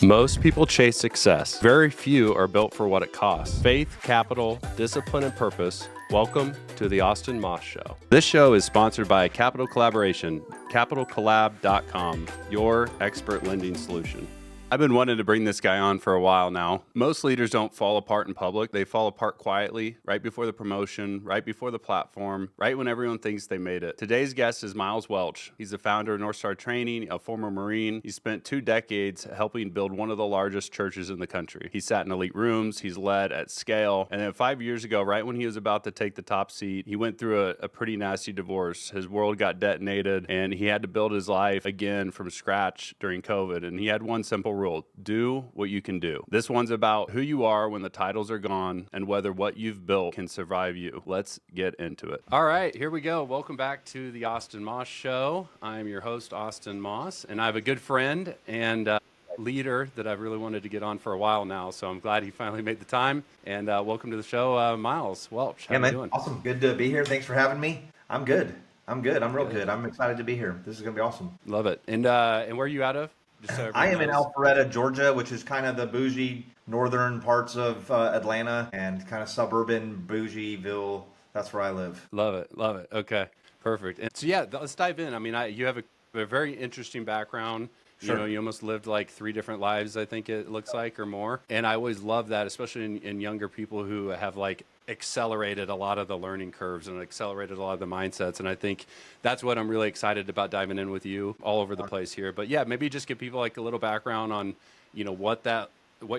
Most people chase success. Very few are built for what it costs. Faith, capital, discipline, and purpose. Welcome to the Austin Moss Show. This show is sponsored by Capital Collaboration, capitalcollab.com, your expert lending solution. I've been wanting to bring this guy on for a while now. Most leaders don't fall apart in public. They fall apart quietly, right before the promotion, right before the platform, right when everyone thinks they made it. Today's guest is Miles Welch. He's the founder of North Star Training, a former Marine. He spent 2 decades helping build one of the largest churches in the country. He sat in elite rooms, he's led at scale, and then 5 years ago, right when he was about to take the top seat, he went through a pretty nasty divorce. His world got detonated, and he had to build his life again from scratch during COVID, and he had one simple rule: do what you can do. This one's about who you are when the titles are gone and whether what you've built can survive you. Let's get into it. All right, here we go. Welcome back to the Austin Moss Show. I'm your host, Austin Moss, and I have a good friend and leader that I've really wanted to get on for a while now, so I'm glad he finally made the time. And welcome to the show, Miles Welch. How you doing? Awesome. Good to be here. Thanks for having me. I'm good. I'm real good. I'm excited to be here. This is going to be awesome. Love it. And where are you out of? I am in Alpharetta, Georgia, which is kind of the bougie northern parts of Atlanta and kind of suburban bougieville. That's where I live. Love it. Okay, perfect. And so yeah, let's dive in. I mean, you have a very interesting background. Sure. You know, you almost lived like 3 different lives, I think it looks like, or more. And I always love that, especially in younger people who have like accelerated a lot of the learning curves and accelerated a lot of the mindsets. And I think that's what I'm really excited about diving in with you all over the place here. But yeah, maybe just give people like a little background on, you know, what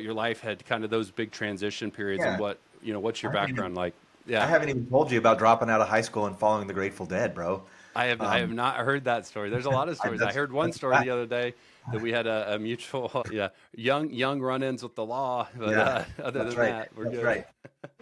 your life had, kind of those big transition periods, and what's your background like? Yeah. I haven't even told you about dropping out of high school and following the Grateful Dead, bro. I have not heard that story. There's a lot of stories. I heard one story the other day that we had a mutual, young run-ins with the law. But other than that, we're good. Right.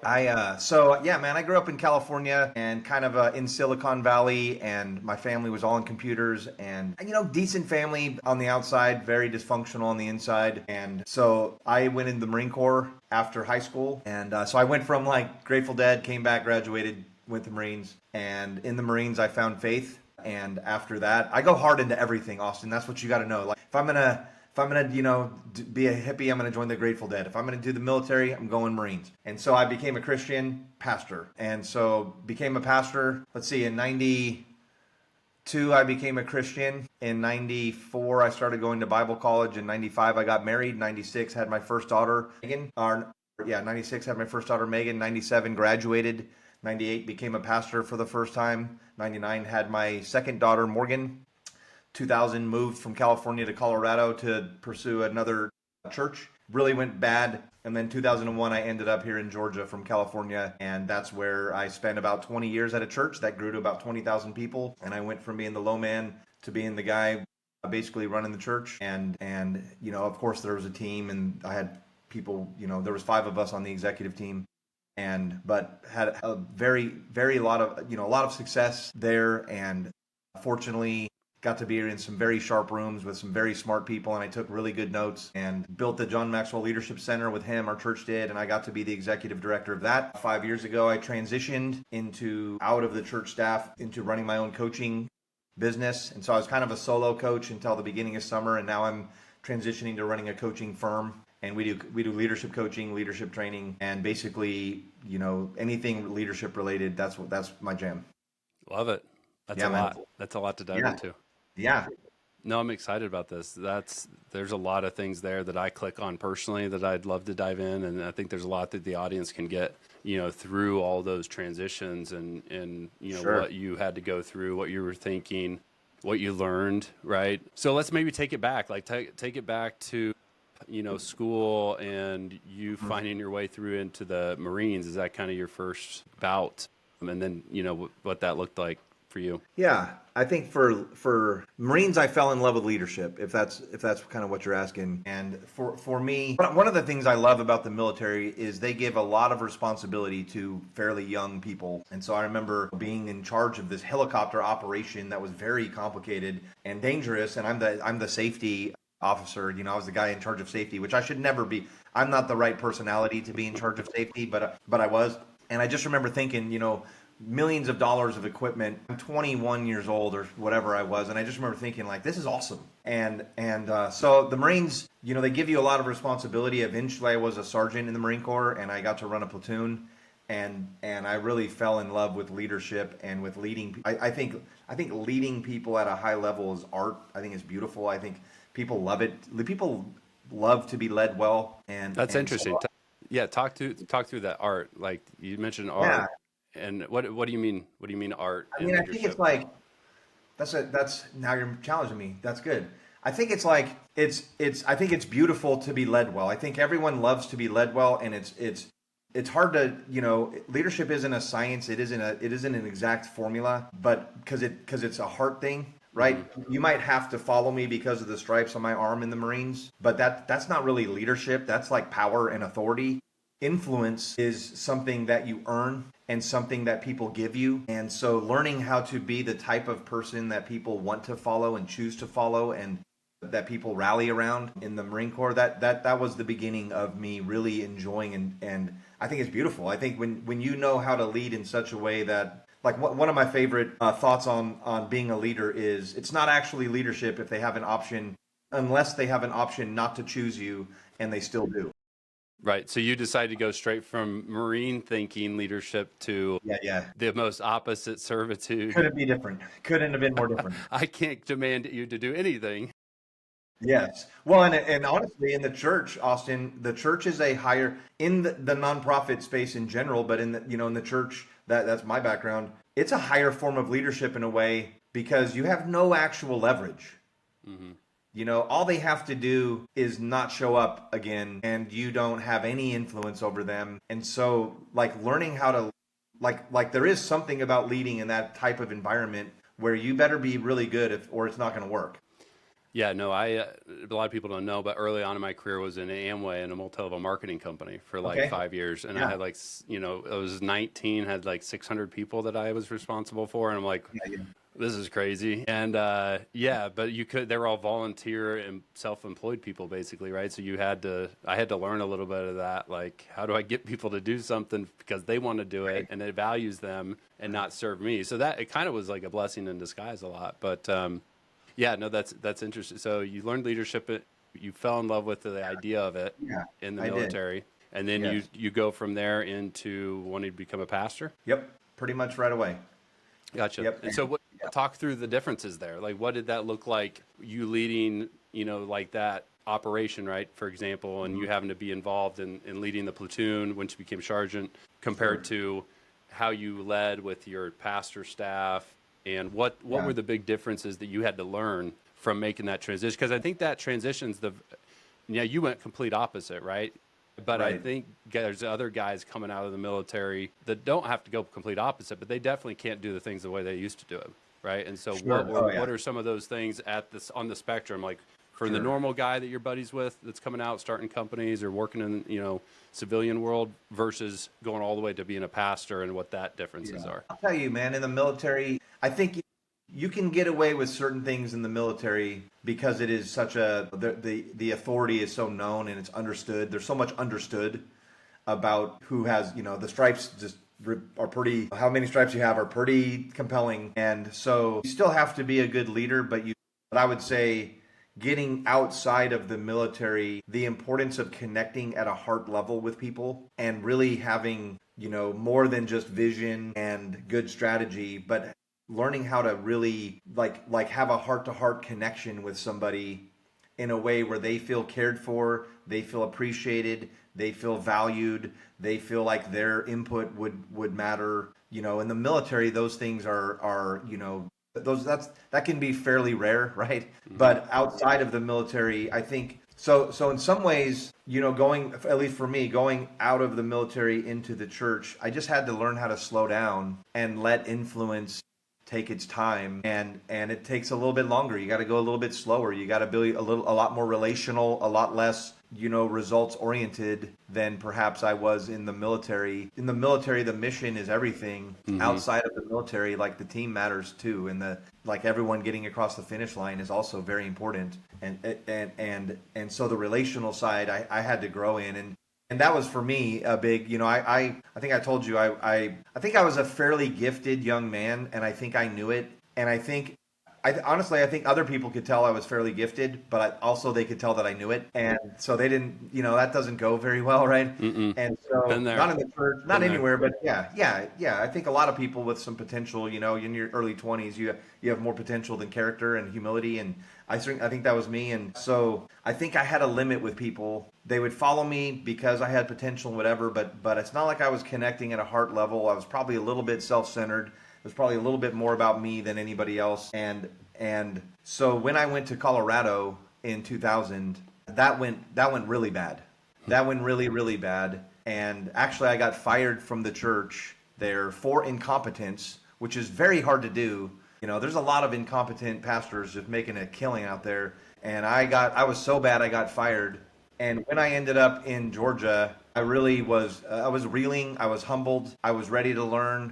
I grew up in California and kind of in Silicon Valley, and my family was all in computers and decent family on the outside, very dysfunctional on the inside. And so I went in the Marine Corps after high school. And so I went from like Grateful Dead, came back, graduated, went to Marines, and in the Marines I found faith. And after that, I go hard into everything, Austin. That's what you got to know. Like if I'm gonna be a hippie, I'm gonna join the Grateful Dead. If I'm gonna do the military, I'm going Marines. And so I became a Christian pastor. And so became a pastor. Let's see, in 92 I became a Christian. In 94 I started going to Bible college. In 95 I got married. 96 had my first daughter, Megan. 96 had my first daughter, Megan. 97 graduated. 98 became a pastor for the first time. 99 had my second daughter, Morgan. 2000 moved from California to Colorado to pursue another church. Really went bad. And then 2001, I ended up here in Georgia from California. And that's where I spent about 20 years at a church that grew to about 20,000 people. And I went from being the low man to being the guy basically running the church. And of course, there was a team, and I had people, there was 5 of us on the executive team. But had a a lot of success there, and fortunately got to be in some very sharp rooms with some very smart people, and I took really good notes and built the John Maxwell Leadership Center with him. Our church did, and I got to be the executive director of that. 5 years ago, I transitioned out of the church staff into running my own coaching business, and so I was kind of a solo coach until the beginning of summer, and now I'm transitioning to running a coaching firm. And we do leadership coaching, leadership training, and basically, anything leadership related. That's my jam. Love it. That's a lot. That's a lot to dive into. Yeah. No, I'm excited about this. There's a lot of things there that I click on personally that I'd love to dive in, and I think there's a lot that the audience can get, through all those transitions and Sure. What you had to go through, what you were thinking, what you learned, right? So let's maybe take it back, like take it back to school and you finding your way through into the Marines. Is that kind of your first bout? And then, what that looked like for you? Yeah, I think for Marines, I fell in love with leadership, if that's kind of what you're asking. And for me, one of the things I love about the military is they give a lot of responsibility to fairly young people. And so I remember being in charge of this helicopter operation that was very complicated and dangerous. And I'm the safety officer. I was the guy in charge of safety, which I should never be. I'm not the right personality to be in charge of safety, but I was. And I just remember thinking, millions of dollars of equipment. I'm 21 years old or whatever I was, and I just remember thinking like, this is awesome. So the Marines, they give you a lot of responsibility. Eventually, I was a sergeant in the Marine Corps, and I got to run a platoon, and I really fell in love with leadership and with leading. I think leading people at a high level is art. I think it's beautiful. I think people love it. People love to be led well, and That's interesting. So, Yeah, talk through that art. Like you mentioned art, yeah, and what do you mean? What do you mean art I and mean, I think it's leadership? like that's now you're challenging me. That's good. I think it's like I think it's beautiful to be led well. I think everyone loves to be led well, and it's hard to, leadership isn't a science. It isn't an exact formula, but because it's a heart thing, right? You might have to follow me because of the stripes on my arm in the Marines, but that's not really leadership. That's like power and authority. Influence is something that you earn and something that people give you. And so learning how to be the type of person that people want to follow and choose to follow and that people rally around in the Marine Corps, that was the beginning of me really enjoying and I think it's beautiful. I think when you know how to lead in such a way that, like, one of my favorite thoughts on being a leader is it's not actually leadership if they have an option, unless they have an option not to choose you, and they still do. Right. So you decided to go straight from Marine thinking leadership to Yeah. the most opposite servitude. Couldn't be different. Couldn't have been more different. I can't demand you to do anything. Yes. Well, and honestly, in the church, Austin, the church is a higher in the nonprofit space in general, but in the in the church, that's my background. It's a higher form of leadership in a way because you have no actual leverage. Hmm. All they have to do is not show up again, and you don't have any influence over them. And so, like, learning how to, like there is something about leading in that type of environment where you better be really good or it's not going to work. Yeah, no, a lot of people don't know, but early on in my career was in Amway in a multi-level marketing company for like Okay. 5 years. And I Yeah. had like, I was 19, had like 600 people that I was responsible for. And I'm like, Yeah. this is crazy. And yeah, but they were all volunteer and self-employed people basically, right? So I had to learn a little bit of that. Like, how do I get people to do something because they want to do it Right. and it values them and not serve me? So that it kind of was like a blessing in disguise a lot. But yeah, no, that's interesting. So you learned leadership, you fell in love with the idea of it Yeah. in the I did. military, and then Yes. you go from there into wanting to become a pastor. Yep. Pretty much right away. Gotcha. Yep. And so Yeah. talk through the differences there. Like, what did that look like? You leading, like that operation, right? For example, and you having to be involved in leading the platoon once you became sergeant, compared to how you led with your pastor staff, and what Yeah. were the big differences that you had to learn from making that transition? Because I think that transition's you went complete opposite, right? But I Right. think there's other guys coming out of the military that don't have to go complete opposite, but they definitely can't do the things the way they used to do it, right? And so Sure. Oh, yeah. what are some of those things on the spectrum, like for the Sure. normal guy that you're buddies with that's coming out starting companies or working in civilian world versus going all the way to being a pastor, and what that differences Yeah. are? I'll tell you, man, in the military, I think you can get away with certain things in the military because it is such the authority is so known and it's understood. There's so much understood about who has, the stripes just are pretty, how many stripes you have are pretty compelling. And so you still have to be a good leader, but I would say getting outside of the military, the importance of connecting at a heart level with people and really having, more than just vision and good strategy, but learning how to really like have a heart to heart connection with somebody in a way where they feel cared for, they feel appreciated, they feel valued, they feel like their input would matter. In the military, those things are that can be fairly rare, right? Hmm. But outside of the military, I think so in some ways, going, at least for me, going out of the military into the church, I just had to learn how to slow down and let influence take its time, and it takes a little bit longer. You got to go a little bit slower. You got to be a lot more relational, a lot less results oriented than perhaps I was in the military. In the military, the mission is everything. Hmm. Outside of the military, like, the team matters too, and everyone getting across the finish line is also very important. And so the relational side I had to grow in, And that was for me a big, I think I told you I think I was a fairly gifted young man, and I think I knew it. And I think honestly, I think other people could tell I was fairly gifted, but also they could tell that I knew it. And so they didn't, that doesn't go very well, right? Mm-mm. And Been so there. not in the church, not Been there. anywhere, but yeah. I think a lot of people with some potential, in your early 20s, you have more potential than character and humility. And I think that was me. And so I think I had a limit with people. They would follow me because I had potential and whatever, but it's not like I was connecting at a heart level. I was probably a little bit self-centered. It was probably a little bit more about me than anybody else. And so when I went to Colorado in 2000, that went really bad. That went really, really bad. And actually, I got fired from the church there for incompetence, which is very hard to do. There's a lot of incompetent pastors just making a killing out there. And I was so bad I got fired. And when I ended up in Georgia, I really was, I was reeling, I was humbled, I was ready to learn.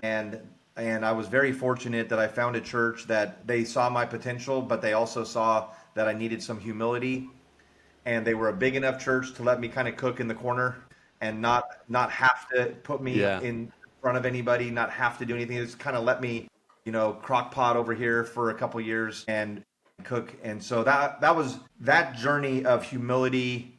And I was very fortunate that I found a church that they saw my potential, but they also saw that I needed some humility. And they were a big enough church to let me kind of cook in the corner and not have to put me Yeah. in front of anybody, not have to do anything. Just kind of let me, crock pot over here for a couple years and cook. And so that was that journey of humility.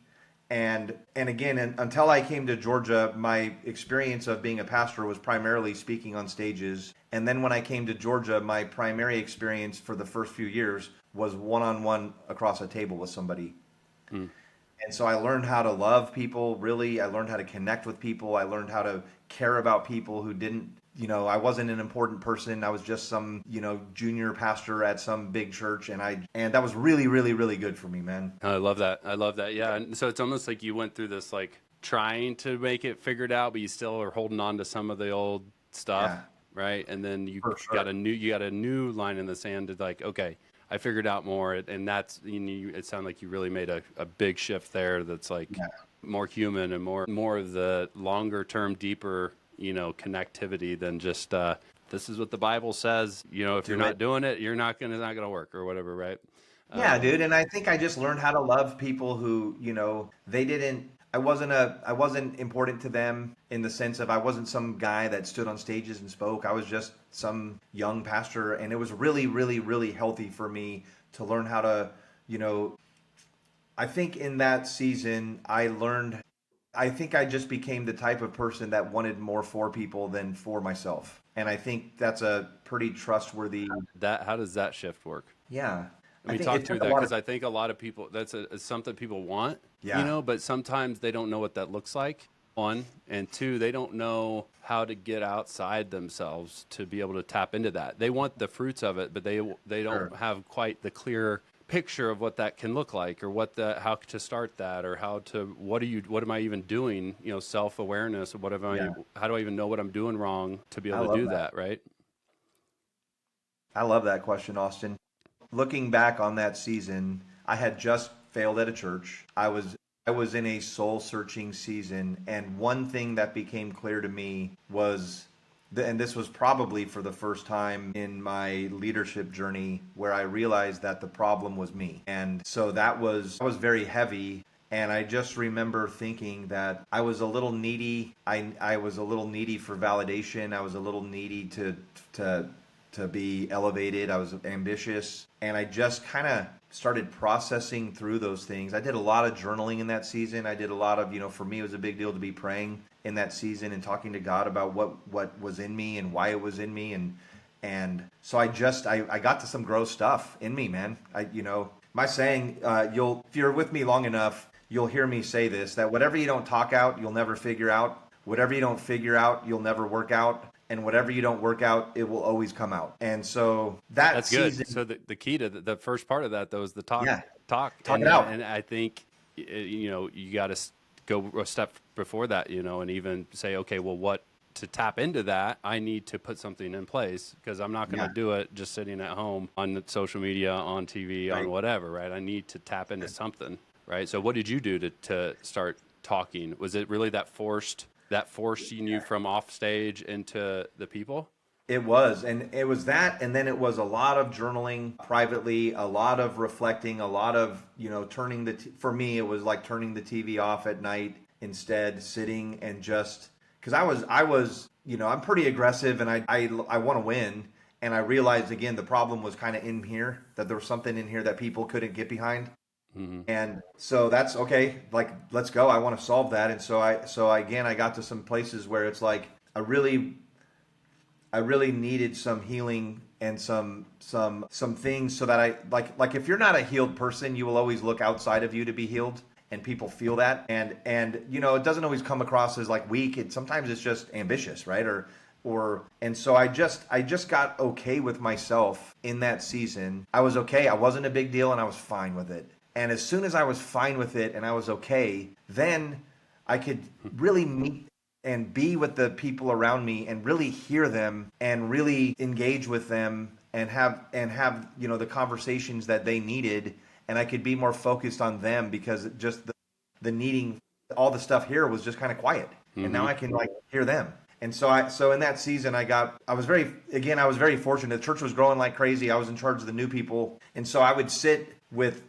And again, until I came to Georgia, my experience of being a pastor was primarily speaking on stages. And then when I came to Georgia, my primary experience for the first few years was one-on-one across a table with somebody. Mm. And so I learned how to love people, really. I learned how to connect with people. I learned how to care about people who didn't, I wasn't an important person. I was just some, junior pastor at some big church. And that was really, really, really good for me, man. I love that. I love that. Yeah. And so it's almost like you went through this, like trying to make it figured out, but you still are holding on to some of the old stuff. Yeah, Right. And then you for sure. got a new line in the sand to like, okay, I figured out more. And that's, it sounded like you really made a big shift there. That's like Yeah. more human and more of the longer term, deeper, connectivity than just, this is what the Bible says, if you're not doing it, it's not going to work or whatever. Right. Yeah, dude. And I think I just learned how to love people who, they didn't, I wasn't important to them in the sense of I wasn't some guy that stood on stages and spoke. I was just some young pastor. And it was really, really, really healthy for me to learn how to, I think in that season, I think I just became the type of person that wanted more for people than for myself. And I think that's a pretty trustworthy, How does that shift work? yeah. Let I me think talk it through took a that lot because of, I think a lot of people, it's something people want, yeah. but sometimes they don't know what that looks like. One, and two, they don't know how to get outside themselves to be able to tap into that. They want the fruits of it, but they Sure. don't have quite the clear picture of what that can look like, or how to start that, or what am I even doing? Self-awareness, or Yeah. how do I even know what I'm doing wrong to be I able to love do that. that, right? I love that question, Austin. Looking back on that season, I had just failed at a church. I was in a soul searching season, and one thing that became clear to me was and this was probably for the first time in my leadership journey where I realized that the problem was me. And so that was very heavy. And I just remember thinking that I was a little needy. I was a little needy for validation. I was a little needy to to be elevated. I was ambitious, and I just kind of started processing through those things. I did a lot of journaling in that season. I did a lot of, for me, it was a big deal to be praying in that season and talking to God about what was in me and why it was in me. And so I got to some gross stuff in me, man. My saying, if you're with me long enough, you'll hear me say this, that whatever you don't talk out, you'll never figure out. Whatever you don't figure out, you'll never work out. And whatever you don't work out, it will always come out. And so that That's good. season, So the key to the first part of that though is the talk, yeah, talk and it out. and I think you got to go a step before that, and even say, okay, well, what to tap into that, I need to put something in place because I'm not going Yeah, to do it just sitting at home on the social media, on TV, on right. whatever, right? I need to tap into something, right? So what did you do to start talking? Was it really that forcing you from off stage into the people? It was, and it was that, and then it was a lot of journaling privately, a lot of reflecting, a lot of, for me, it was like turning the TV off at night instead sitting and just, because I was, I'm pretty aggressive and I want to win. And I realized again, the problem was kind of in here, that there was something in here that people couldn't get behind. And so that's okay. Like, let's go. I want to solve that. And again, I got to some places where it's like, I really needed some healing and some things, so that I like if you're not a healed person, you will always look outside of you to be healed, and people feel that. And it doesn't always come across as like weak. Sometimes it's just ambitious, right? And so I just got okay with myself in that season. I was okay. I wasn't a big deal, and I was fine with it. And as soon as I was fine with it and I was okay, then I could really meet and be with the people around me and really hear them and really engage with them and have the conversations that they needed. And I could be more focused on them, because just the needing, all the stuff here was just kind of quiet. And now I can like hear them. And so in that season, I was very fortunate. The church was growing like crazy. I was in charge of the new people. And so I would sit with,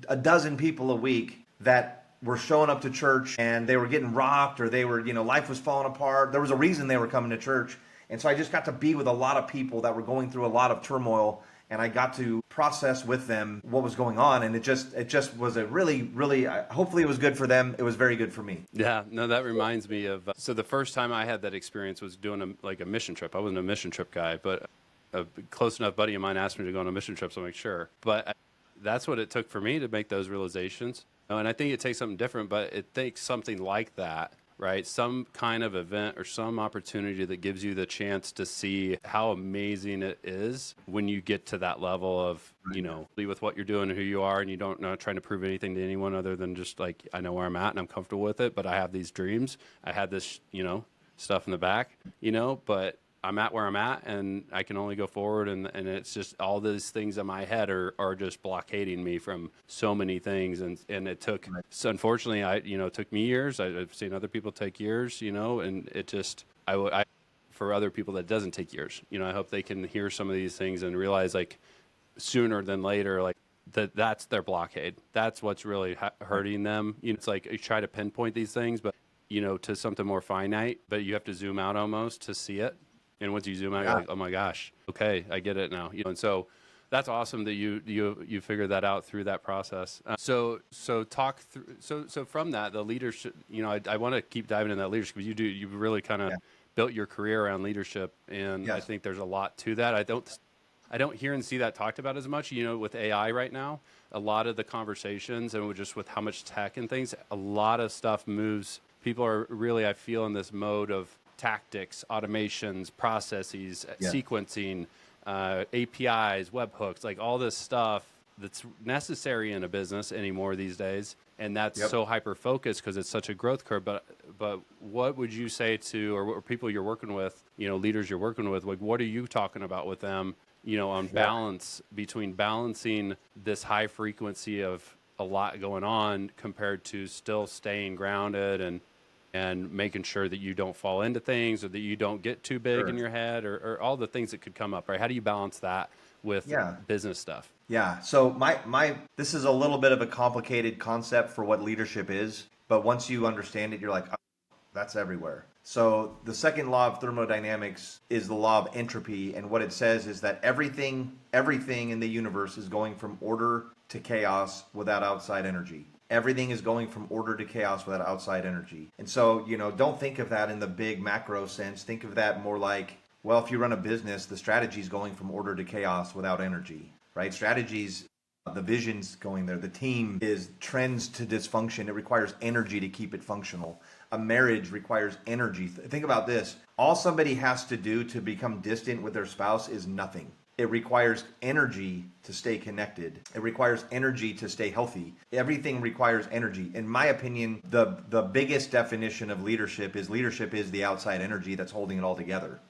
a dozen people a week that were showing up to church, and they were getting rocked, or they were, life was falling apart. There was a reason they were coming to church. And so I just got to be with a lot of people that were going through a lot of turmoil, and I got to process with them what was going on. And it just was a really, really, hopefully it was good for them. It was very good for me. Yeah, no, that reminds me of, so the first time I had that experience was doing a mission trip. I wasn't a mission trip guy, but a close enough buddy of mine asked me to go on a mission trip, so I make sure. But that's what it took for me to make those realizations. And I think it takes something different, but it takes something like that, right? Some kind of event or some opportunity that gives you the chance to see how amazing it is when you get to that level of, with what you're doing and who you are, and you don't not trying to prove anything to anyone other than just like, I know where I'm at and I'm comfortable with it, but I have these dreams. I had this, stuff in the back, but I'm at where I'm at, and I can only go forward. And it's just all these things in my head are just blockading me from so many things. And it took, so unfortunately, it took me years. I've seen other people take years, and it just, for other people that doesn't take years, I hope they can hear some of these things and realize like sooner than later, like that's their blockade. That's what's really hurting them. It's like you try to pinpoint these things, but, to something more finite, but you have to zoom out almost to see it. And once you zoom out, you're like, oh my gosh, okay, I get it now. And so that's awesome that you figured that out through that process. So talk through. So from that, the leadership. I want to keep diving in that leadership, because you really kind of built your career around leadership, and I think there's a lot to that. I don't hear and see that talked about as much. With AI right now, a lot of the conversations, and just with how much tech and things, a lot of stuff moves. People are really, I feel, in this mode of tactics, automations, processes, sequencing, APIs, webhooks, like all this stuff that's necessary in a business anymore these days. And that's so hyper-focused because it's such a growth curve. But what would you say to, or people you're working with, leaders you're working with, like what are you talking about with them, on balance between balancing this high frequency of a lot going on compared to still staying grounded and making sure that you don't fall into things, or that you don't get too big in your head, or all the things that could come up, right? How do you balance that with business stuff? Yeah. So this is a little bit of a complicated concept for what leadership is, but once you understand it, you're like, oh, that's everywhere. So the second law of thermodynamics is the law of entropy. And what it says is that everything in the universe is going from order to chaos without outside energy. Everything is going from order to chaos without outside energy. And so, don't think of that in the big macro sense. Think of that more like, well, if you run a business, the strategy is going from order to chaos without energy, right? Strategies, the vision's going there. The team is trends to dysfunction. It requires energy to keep it functional. A marriage requires energy. Think about this. All somebody has to do to become distant with their spouse is nothing. It requires energy to stay connected. It requires energy to stay healthy. Everything requires energy. In my opinion, the biggest definition of leadership is the outside energy that's holding it all together.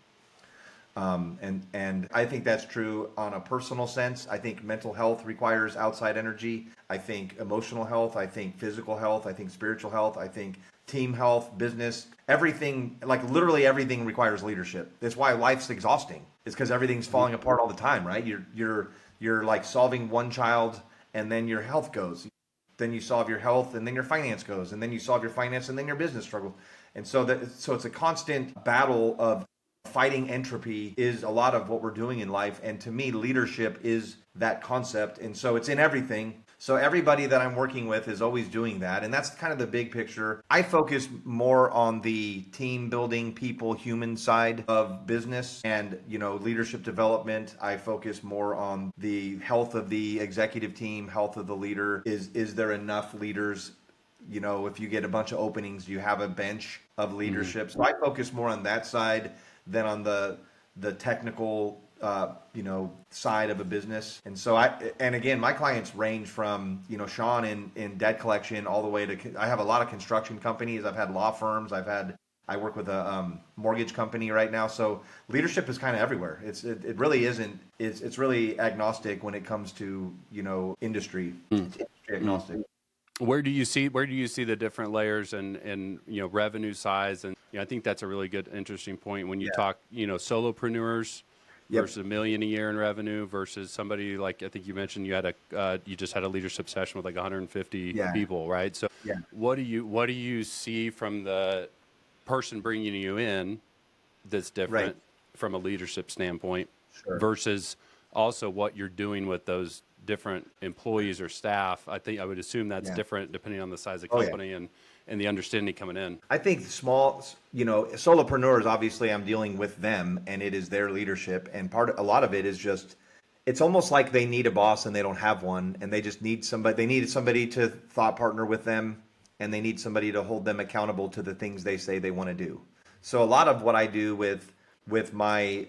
And I think that's true on a personal sense. I think mental health requires outside energy. I think emotional health. I think physical health. I think spiritual health. I think team health, business, everything, like literally everything requires leadership. That's why life's exhausting. It's because everything's falling apart all the time, right? You're like solving one child, and then your health goes. then you solve your health, and then your finance goes, and then you solve your finance, and then your business struggles. And so it's a constant battle of fighting entropy is a lot of what we're doing in life. And to me, leadership is that concept. And so it's in everything. So everybody that I'm working with is always doing that. And that's kind of the big picture. I focus more on the team building, people, human side of business and, leadership development. I focus more on the health of the executive team, health of the leader. Is there enough leaders? If you get a bunch of openings, you have a bench of leadership. So I focus more on that side than on the technical side of a business. And so and again, my clients range from, Sean in debt collection all the way to, I have a lot of construction companies. I've had law firms. I work with a mortgage company right now. So leadership is kind of everywhere. It really isn't, it's really agnostic when it comes to, industry. It's industry agnostic. Where do you see the different layers and revenue size? And I think that's a really good, interesting point when you talk, solopreneurs versus $1 million a year in revenue versus somebody like, I think you mentioned you just had a leadership session with like 150 people, right? So what do you see from the person bringing you in that's different from a leadership standpoint versus also what you're doing with those different employees or staff? I would assume that's different depending on the size of the company and the understanding coming in. I think small, solopreneurs, obviously I'm dealing with them and it is their leadership. And a lot of it is just, it's almost like they need a boss and they don't have one. And they just need somebody, they needed somebody to thought partner with them. And they need somebody to hold them accountable to the things they say they want to do. So a lot of what I do with my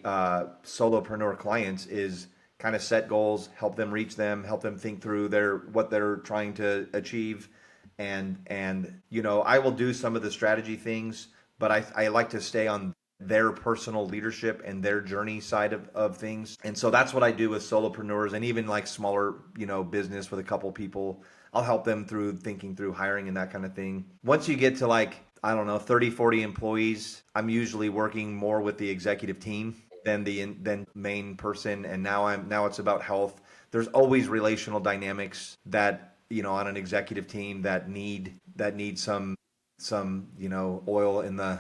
solopreneur clients is kind of set goals, help them reach them, help them think through what they're trying to achieve. And I will do some of the strategy things, but I like to stay on their personal leadership and their journey side of things. And so that's what I do with solopreneurs and even like smaller, business with a couple people. I'll help them through thinking through hiring and that kind of thing. Once you get to like, I don't know, 30, 40 employees, I'm usually working more with the executive team than main person. And now it's about health. There's always relational dynamics that, on an executive team that need some oil in the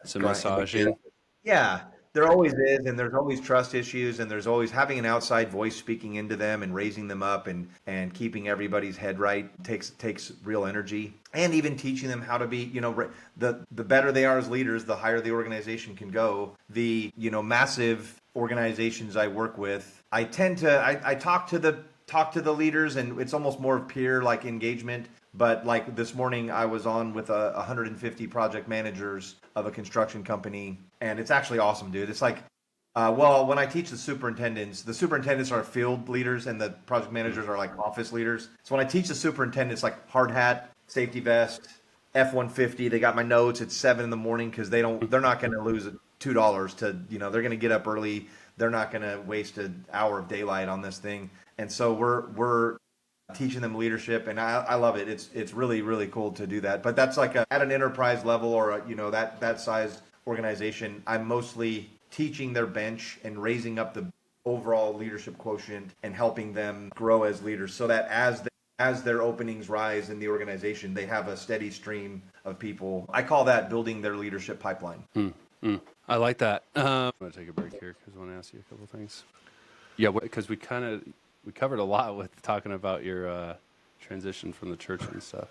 some massaging. Yeah, there always is, and there's always trust issues, and there's always having an outside voice speaking into them and raising them up and keeping everybody's head right takes real energy. And even teaching them how to be, the better they are as leaders, the higher the organization can go. The massive organizations I work with, I tend to I talk to the leaders, and it's almost more peer like engagement. But like this morning, I was on with 150 project managers of a construction company, and it's actually awesome, dude. It's like, when I teach the superintendents are field leaders, and the project managers are like office leaders. So when I teach the superintendents, like hard hat, safety vest, F-150, they got my notes at 7 a.m. because they're not going to lose $2 to, they're going to get up early. They're not going to waste an hour of daylight on this thing. And so we're teaching them leadership, and I love it. It's really, really cool to do that. But that's like at an enterprise level or that size organization. I'm mostly teaching their bench and raising up the overall leadership quotient and helping them grow as leaders, so that as their openings rise in the organization, they have a steady stream of people. I call that building their leadership pipeline. I like that. I'm going to take a break here because I want to ask you a couple things. Yeah, because we covered a lot with talking about your transition from the church and stuff.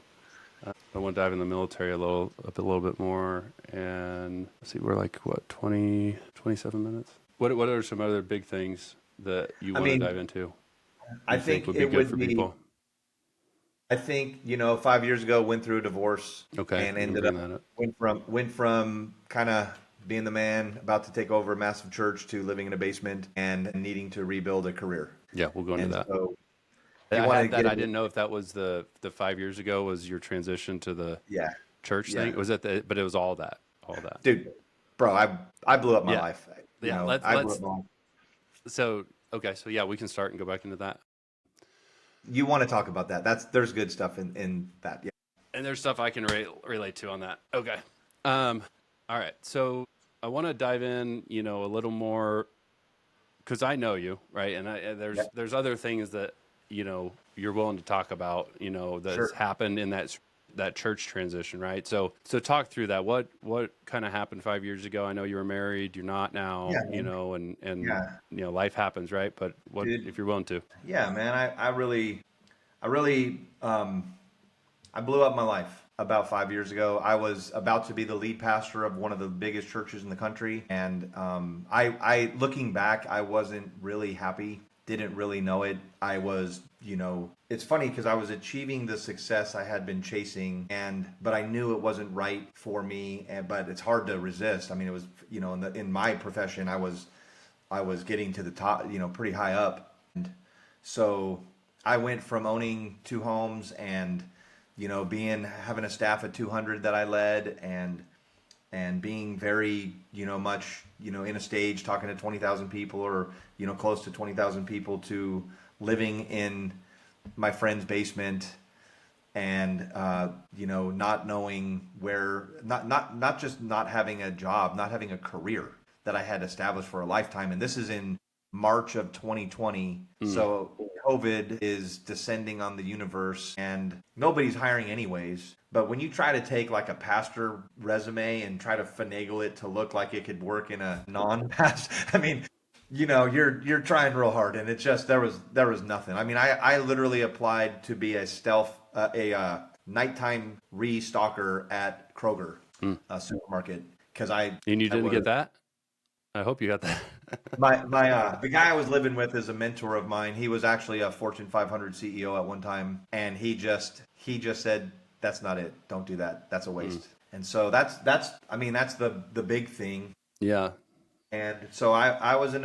I want to dive in the military a little bit more, and let's see, we're like 27 minutes. What are some other big things that you want to dive into? I think would be good for people. I think 5 years ago went through a divorce, and ended up went from kind of being the man about to take over a massive church to living in a basement and needing to rebuild a career. Yeah, we'll go into that. So I didn't know if that was the 5 years ago was your transition to the church thing. Was that but it was all that. Dude, bro, I blew up my life. So we can start and go back into that. You want to talk about that? There's good stuff in that. Yeah. And there's stuff I can relate to on that. Okay. All right. So I want to dive in, a little more, because I know you, right? And there's other things that, you're willing to talk about, that's Sure. happened in that church transition, right? So talk through that. What kind of happened 5 years ago? I know you were married, you're not now, Yeah, man. and Yeah, life happens, right? But what dude. if you're willing to? Yeah, man. I really, I blew up my life about 5 years ago. I was about to be the lead pastor of one of the biggest churches in the country, and looking back, I wasn't really happy. Didn't really know it. I was, it's funny because I was achieving the success I had been chasing, but I knew it wasn't right for me. But it's hard to resist. I mean, it was, in my profession, I was getting to the top, pretty high up, and so I went from owning two homes and having a staff of 200 that I led, and being very much in a stage talking to 20,000 people, or close to 20,000 people, to living in my friend's basement, and not knowing where, not just not having a job, not having a career that I had established for a lifetime. And this is in March of 2020. So COVID is descending on the universe and nobody's hiring anyways. But when you try to take like a pastor resume and try to finagle it to look like it could work in a non-pastor, I mean, you're trying real hard, and it's just there was nothing. I mean, I literally applied to be a nighttime restocker at Kroger supermarket, because And you didn't was, get that? I hope you got that. the guy I was living with is a mentor of mine. He was actually a Fortune 500 CEO at one time, and he just said, "That's not it. Don't do that. That's a waste." And so that's the big thing. Yeah. And so I was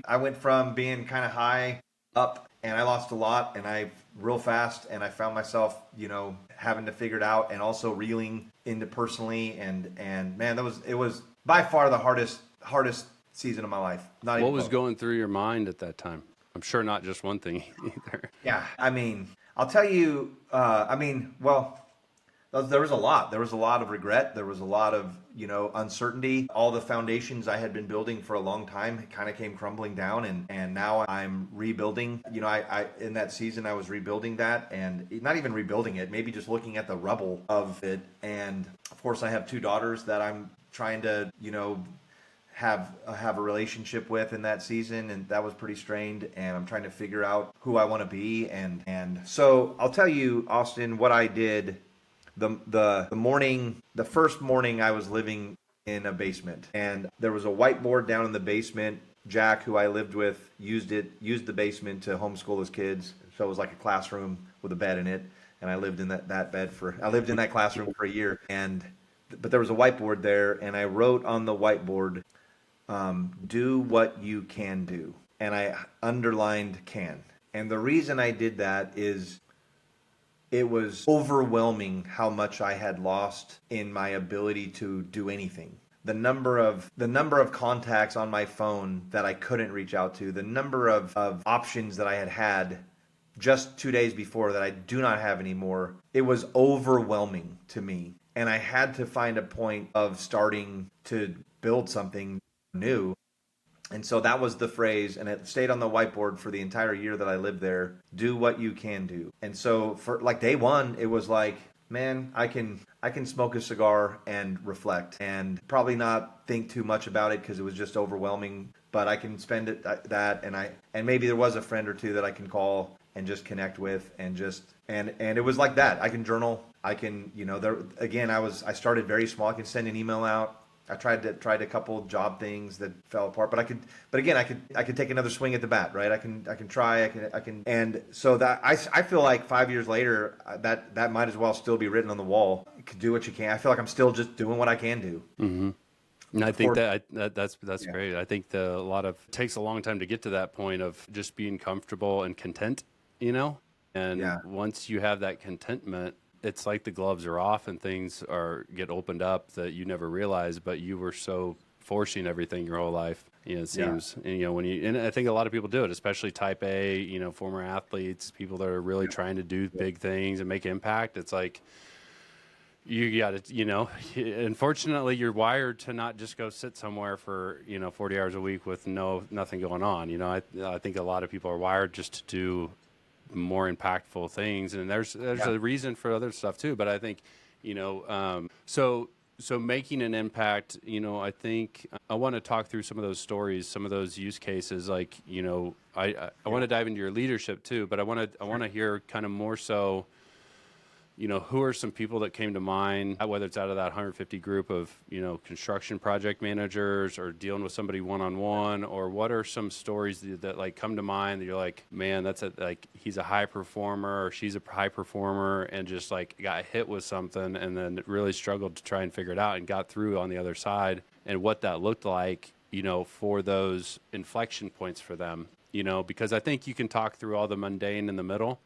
I went from being kind of high up, and I lost a lot, and real fast, and I found myself, having to figure it out, and also reeling into personally, and man, it was by far the hardest season of my life. What was going through your mind at that time? I'm sure not just one thing either. Yeah, I mean, I'll tell you, well, there was a lot. There was a lot of regret. There was a lot of, uncertainty. All the foundations I had been building for a long time kind of came crumbling down, and now I'm rebuilding. I in that season I was rebuilding that, and not even rebuilding it, maybe just looking at the rubble of it. And of course, I have two daughters that I'm trying to, have a relationship with in that season, and that was pretty strained, and I'm trying to figure out who I want to be, and so I'll tell you, Austin, what I did. The first morning I was living in a basement, and there was a whiteboard down in the basement. Jack, who I lived with, used the basement to homeschool his kids. So it was like a classroom with a bed in it, and I lived in that classroom for a year. But there was a whiteboard there, and I wrote on the whiteboard, "Do what you can do," and I underlined "can." And the reason I did that is, it was overwhelming how much I had lost in my ability to do anything. The number of contacts on my phone that I couldn't reach out to, the number of options that I had just 2 days before that I do not have anymore, it was overwhelming to me. And I had to find a point of starting to build something new. And so that was the phrase, and it stayed on the whiteboard for the entire year that I lived there. Do what you can do. And so for like day one, it was like, man, I can smoke a cigar and reflect, and probably not think too much about it because it was just overwhelming. But I can spend and maybe there was a friend or two that I can call and just connect with, and it was like that. I can journal. I can, I started very small. I can send an email out. I tried a couple job things that fell apart, but I could take another swing at the bat, right? I can try, and so that I feel like 5 years later, that might as well still be written on the wall. You can do what you can. I feel like I'm still just doing what I can do. Mm-hmm. And I think that's great. I think it takes a long time to get to that point of just being comfortable and content, and once you have that contentment, it's like the gloves are off and things get opened up that you never realized, but you were so forcing everything your whole life. It seems, and I think a lot of people do it, especially type A, former athletes, people that are really trying to do big things and make impact. It's like, you got to, unfortunately you're wired to not just go sit somewhere for, 40 hours a week with nothing going on. I think a lot of people are wired just to do more impactful things. And there's a reason for other stuff too. But I think, so making an impact, I think I want to talk through some of those stories, some of those use cases. Like, I want to dive into your leadership too, but I want to hear kind of more so, who are some people that came to mind, whether it's out of that 150 group of, construction project managers or dealing with somebody one-on-one, or what are some stories that like come to mind that you're like, man, he's a high performer or she's a high performer and just like got hit with something and then really struggled to try and figure it out and got through on the other side, and what that looked like, for those inflection points for them, because I think you can talk through all the mundane in the middle,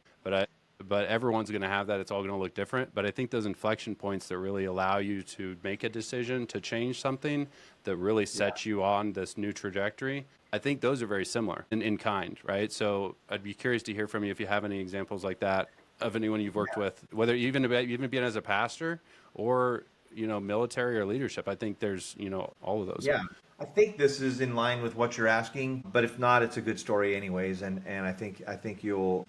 but everyone's going to have that. It's all going to look different. But I think those inflection points that really allow you to make a decision to change something that really sets you on this new trajectory, I think those are very similar in kind, right? So I'd be curious to hear from you if you have any examples like that of anyone you've worked with, whether even being as a pastor or, military or leadership. I think there's, all of those. Yeah. I think this is in line with what you're asking, but if not, it's a good story anyways, and I think it'll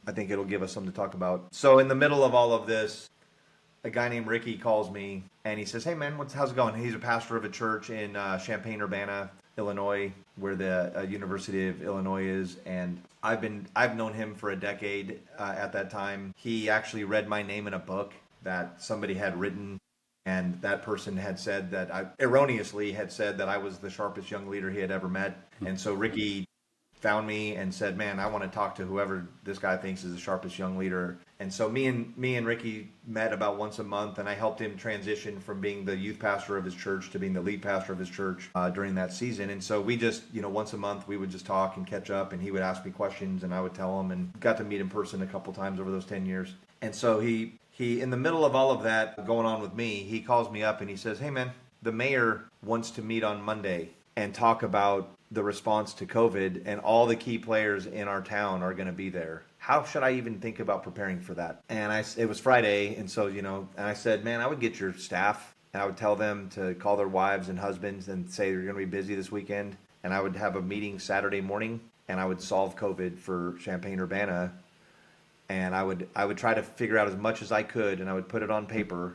give us something to talk about. So in the middle of all of this, a guy named Ricky calls me and he says, "Hey man, how's it going?" He's a pastor of a church in Champaign-Urbana, Illinois, where the University of Illinois is, and I've known him for a decade at that time. He actually read my name in a book that somebody had written. And that person had said that erroneously had said that I was the sharpest young leader he had ever met. And so Ricky found me and said, "Man, I want to talk to whoever this guy thinks is the sharpest young leader." And so me and Ricky met about once a month, and I helped him transition from being the youth pastor of his church to being the lead pastor of his church during that season. And so we just, once a month we would just talk and catch up, and he would ask me questions and I would tell him, and got to meet in person a couple times over those 10 years. And so he in the middle of all of that going on with me, he calls me up and he says, "Hey man, the mayor wants to meet on Monday and talk about the response to COVID, and all the key players in our town are going to be there. How should I even think about preparing for that?" And it was Friday, and so, and I said, "Man, I would get your staff and I would tell them to call their wives and husbands and say they're going to be busy this weekend, and I would have a meeting Saturday morning and I would solve COVID for Champaign-Urbana. And I would try to figure out as much as I could, and I would put it on paper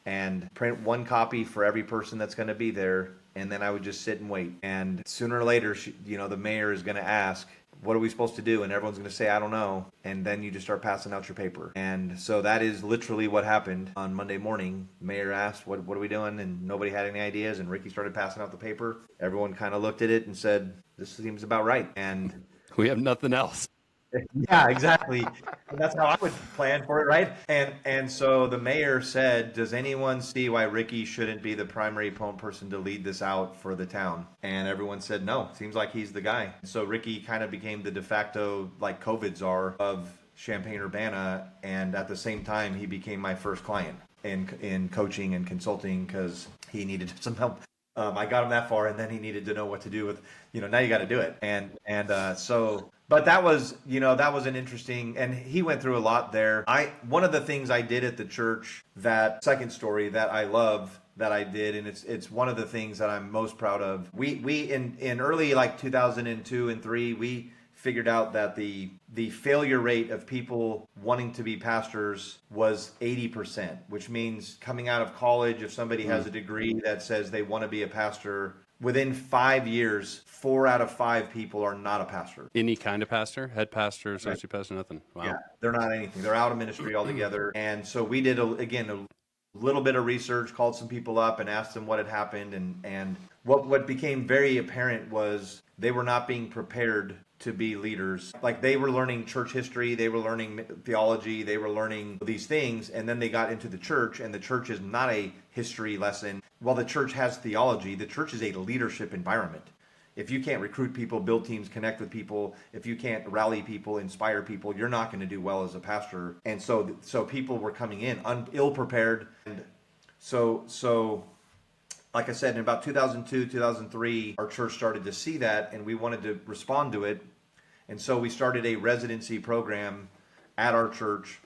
and print one copy for every person that's going to be there, and then I would just sit and wait. And sooner or later, the mayor is going to ask, 'What are we supposed to do?' And everyone's going to say, 'I don't know.' And then you just start passing out your paper." And so that is literally what happened on Monday morning. The mayor asked, what are we doing? And nobody had any ideas, and Ricky started passing out the paper. Everyone kind of looked at it and said, "This seems about right." And We have nothing else. yeah, exactly. And that's how I would plan for it, right? And so the mayor said, "Does anyone see why Ricky shouldn't be the primary person to lead this out for the town?" And everyone said, "No, seems like he's the guy." So Ricky kind of became the de facto like COVID czar of Champaign-Urbana, and at the same time, he became my first client in coaching and consulting because he needed some help. I got him that far, and then he needed to know what to do with, now you got to do it. But that was an interesting, and he went through a lot there. One of the things I did at the church, that second story that I love that I did, and it's one of the things that I'm most proud of. We in early like 2002 and 3, we figured out that the failure rate of people wanting to be pastors was 80%, which means coming out of college, if somebody has a degree that says they want to be a pastor, within 5 years, 4 out of 5 people are not a pastor. Any kind of pastor? Head pastor, associate pastor, nothing? Wow. Yeah, they're not anything. They're out of ministry altogether. And so we did, a little bit of research, called some people up and asked them what had happened. And what became very apparent was they were not being prepared to be leaders. Like, they were learning church history, they were learning theology, they were learning these things, and then they got into the church, and the church is not a history lesson. While the church has theology, the church is a leadership environment. If you can't recruit people, build teams, connect with people, if you can't rally people, inspire people, you're not going to do well as a pastor. And so people were coming in ill-prepared. And so like I said, in about 2002, 2003, our church started to see that, and we wanted to respond to it. And so we started a residency program at our church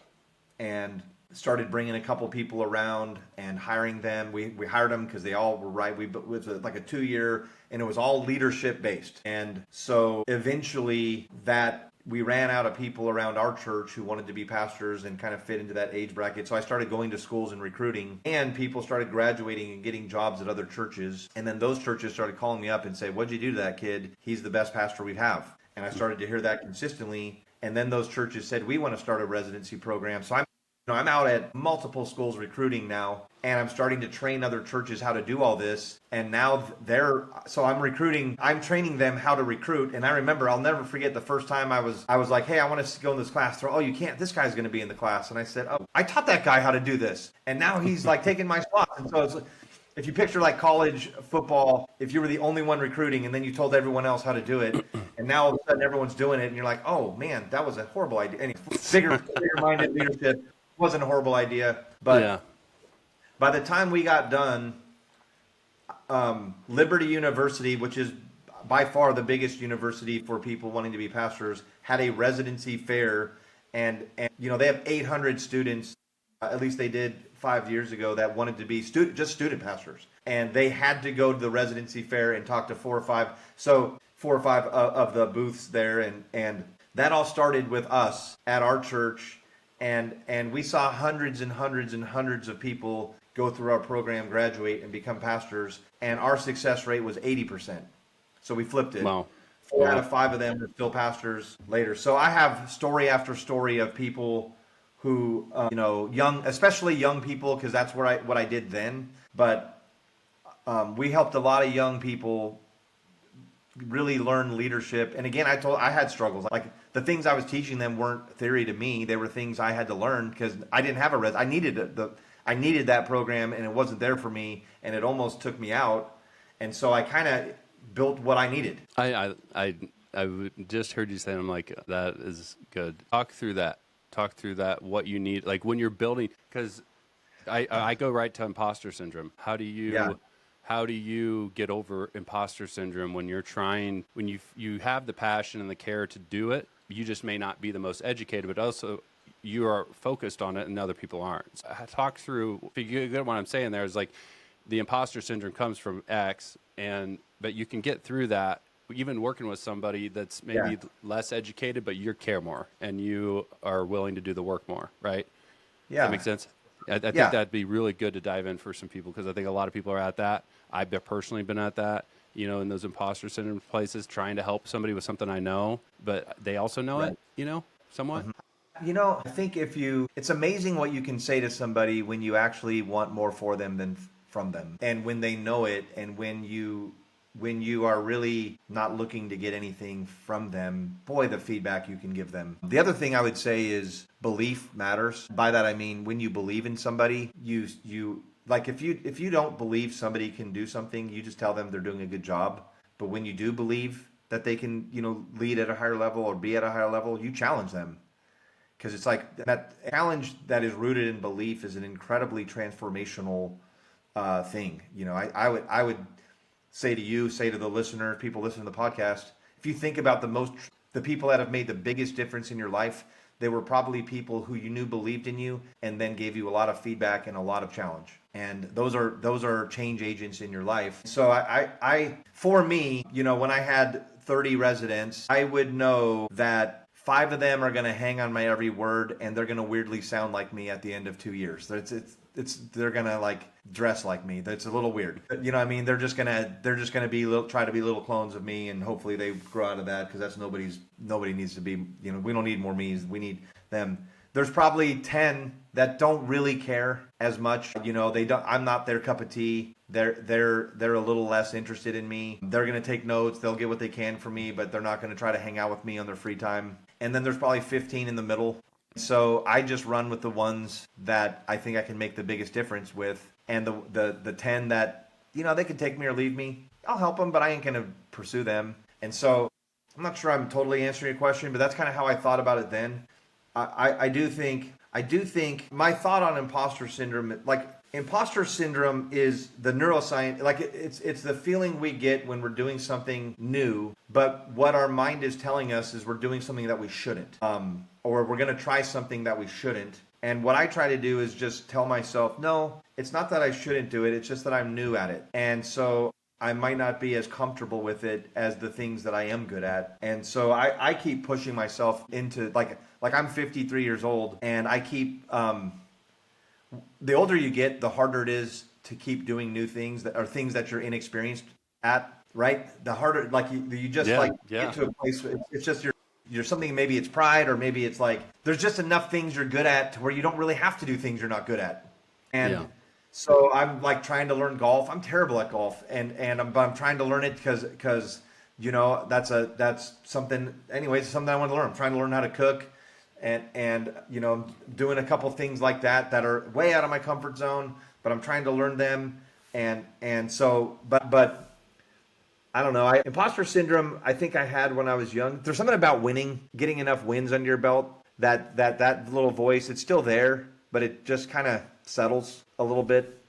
and started bringing a couple people around and hiring them. We hired them because they all were right. It was like a 2-year, and it was all leadership based. And so eventually that we ran out of people around our church who wanted to be pastors and kind of fit into that age bracket. So I started going to schools and recruiting, and people started graduating and getting jobs at other churches. And then those churches started calling me up and say, "What'd you do to that kid? He's the best pastor we have." And I started to hear that consistently. And then those churches said, "We want to start a residency program." So I'm out at multiple schools recruiting now, and I'm starting to train other churches how to do all this. And now I'm recruiting, I'm training them how to recruit. And I remember, I'll never forget the first time I was like, "Hey, I want to go in this class." "Oh, you can't, this guy's going to be in the class." And I said, "Oh, I taught that guy how to do this." And now he's like taking my spot. And so it's like, if you picture like college football, if you were the only one recruiting and then you told everyone else how to do it, and now all of a sudden everyone's doing it, and you're like, "Oh man, that was a horrible idea." Anyway, bigger-minded leadership wasn't a horrible idea, but by the time we got done, Liberty University, which is by far the biggest university for people wanting to be pastors, had a residency fair, and they have 800 students, at least they did 5 years ago, that wanted to be just student pastors, and they had to go to the residency fair and talk to four or five of the booths there, and that all started with us at our church. And we saw hundreds and hundreds and hundreds of people go through our program, graduate, and become pastors. And our success rate was 80%. So we flipped it. Wow. 4 out of 5 of them are still pastors later. So I have story after story of people who, especially young people, because that's what I did then. But we helped a lot of young people really learn leadership. And again, I had struggles. Like, the things I was teaching them weren't theory to me. They were things I had to learn because I didn't have I needed that program, and it wasn't there for me, and it almost took me out. And so I kind of built what I needed. I just heard you say, I'm like, that is good. Talk through that, what you need, like when you're building, because I go right to imposter syndrome. How do you get over imposter syndrome when you have the passion and the care to do it? You just may not be the most educated, but also you are focused on it and other people aren't. So talk through, if you get what I'm saying there is like the imposter syndrome comes from X, but you can get through that even working with somebody that's maybe less educated, but you care more and you are willing to do the work more, right? Yeah. Does that make sense? I think that'd be really good to dive in for some people, because I think a lot of people are at that. I've personally been at that, in those imposter syndrome places, trying to help somebody with something I know, but they also know it, somewhat. Mm-hmm. I think it's amazing what you can say to somebody when you actually want more for them than from them. And when they know it, and when you are really not looking to get anything from them, boy, the feedback you can give them. The other thing I would say is belief matters. By that I mean, when you believe in somebody, you like, if you don't believe somebody can do something, you just tell them they're doing a good job. But when you do believe that they can, lead at a higher level or be at a higher level, you challenge them. Because it's like that challenge that is rooted in belief is an incredibly transformational thing. I would say to the listener, people listening to the podcast, if you think about the people that have made the biggest difference in your life, they were probably people who you knew believed in you and then gave you a lot of feedback and a lot of challenge. And those are change agents in your life. So for me, when I had 30 residents, I would know that 5 of them are going to hang on my every word, and they're going to weirdly sound like me at the end of 2 years. They're going to like dress like me. That's a little weird. You know what I mean? They're just going to try to be little clones of me, and hopefully they grow out of that, because that's nobody needs to be, we don't need more me's. We need them. There's probably 10 that don't really care as much. I'm not their cup of tea. They're a little less interested in me. They're going to take notes. They'll get what they can from me, but they're not going to try to hang out with me on their free time. And then there's probably 15 in the middle. So I just run with the ones that I think I can make the biggest difference with. And the 10 that, they can take me or leave me. I'll help them, but I ain't going to pursue them. And so I'm not sure I'm totally answering your question, but that's kind of how I thought about it then. I do think my thought on imposter syndrome, like, imposter syndrome is the neuroscience, like it's the feeling we get when we're doing something new, but what our mind is telling us is we're doing something that we shouldn't, or we're going to try something that we shouldn't. And what I try to do is just tell myself, no, it's not that I shouldn't do it. It's just that I'm new at it. And so I might not be as comfortable with it as the things that I am good at. And so I keep pushing myself into like I'm 53 years old, and I keep the older you get, the harder it is to keep doing new things that are things that you're inexperienced at, right? The harder, like you just get to a place where it's just you're something, maybe it's pride, or maybe it's like there's just enough things you're good at to where you don't really have to do things you're not good at. And so I'm like trying to learn golf. I'm terrible at golf, and I'm trying to learn it because that's something. Anyways, something I want to learn. I'm trying to learn how to cook, and doing a couple things like that are way out of my comfort zone, but I'm trying to learn them. And so but I don't know. Imposter syndrome, I think I had when I was young. There's something about winning, getting enough wins under your belt, that little voice, it's still there, but it just kind of settles a little bit.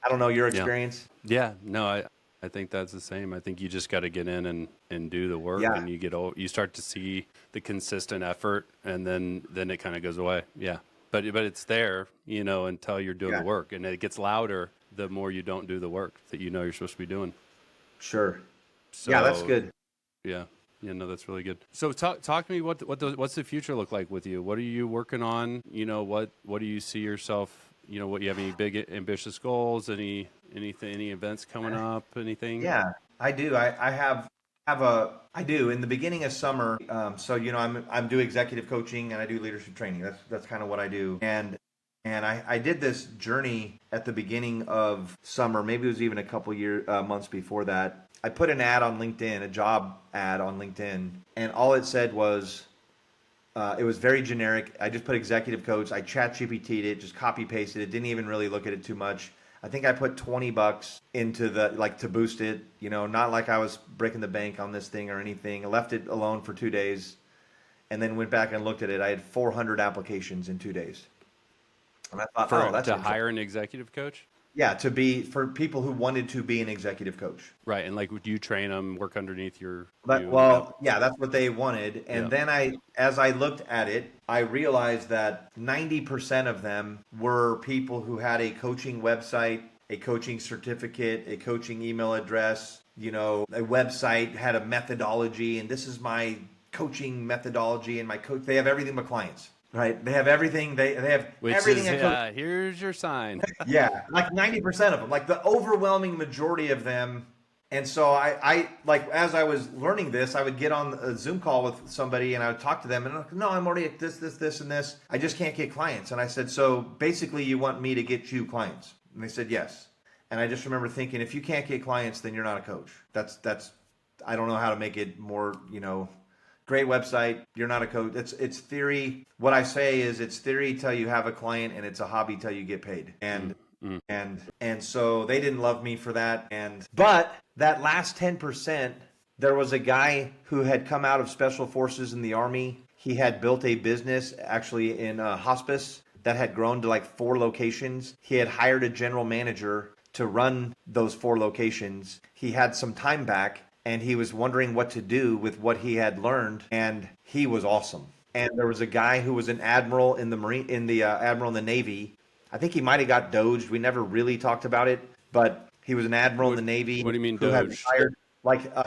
I don't know your experience. Yeah. No, I think that's the same. I think you just got to get in and do the work, and you start to see the consistent effort, and then it kind of goes away. Yeah. But it's there, until you're doing the work, and it gets louder the more you don't do the work that you're supposed to be doing. Sure. So, yeah, that's good. Yeah. Yeah, no, that's really good. So talk to me. What's the future look like with you? What are you working on? What do you see yourself? What you have, any big ambitious goals? Any events coming up? Anything? Yeah, I do. I do. In the beginning of summer, I'm do executive coaching, and I do leadership training. That's kind of what I do. And I did this journey at the beginning of summer. Maybe it was even a couple months before that. I put an ad on LinkedIn, a job ad on LinkedIn, and all it said was, it was very generic. I just put executive coach. I chat GPT'd it, just copy pasted it. Didn't even really look at it too much. I think I put $20 into to boost it, not like I was breaking the bank on this thing or anything. I left it alone for 2 days, and then went back and looked at it. I had 400 applications in 2 days. And I thought, that's to hire an executive coach? Yeah, for people who wanted to be an executive coach. Right, and would you train them, work underneath your? That's what they wanted. And then as I looked at it, I realized that 90% of them were people who had a coaching website, a coaching certificate, a coaching email address, a website, had a methodology, and this is my coaching methodology, and my coach. They have everything but clients. Right, they have everything. They have everything. Here's your sign. Yeah, like 90% of them, like the overwhelming majority of them. And so I as I was learning this, I would get on a Zoom call with somebody, and I would talk to them, and I'm like, no, I'm already at this, and this. I just can't get clients. And I said, so basically, you want me to get you clients? And they said yes. And I just remember thinking, if you can't get clients, then you're not a coach. That's. I don't know how to make it more, Great website. You're not a coach. It's theory. What I say is it's theory till you have a client, and it's a hobby till you get paid. And so they didn't love me for that. But that last 10%, there was a guy who had come out of special forces in the Army. He had built a business actually in hospice that had grown to 4 locations. He had hired a general manager to run those 4 locations. He had some time back, and he was wondering what to do with what he had learned, and he was awesome. And there was a guy who was an admiral in the admiral in the Navy. I think he might have got doged. We never really talked about it, but he was an admiral in the Navy. What do you mean doged?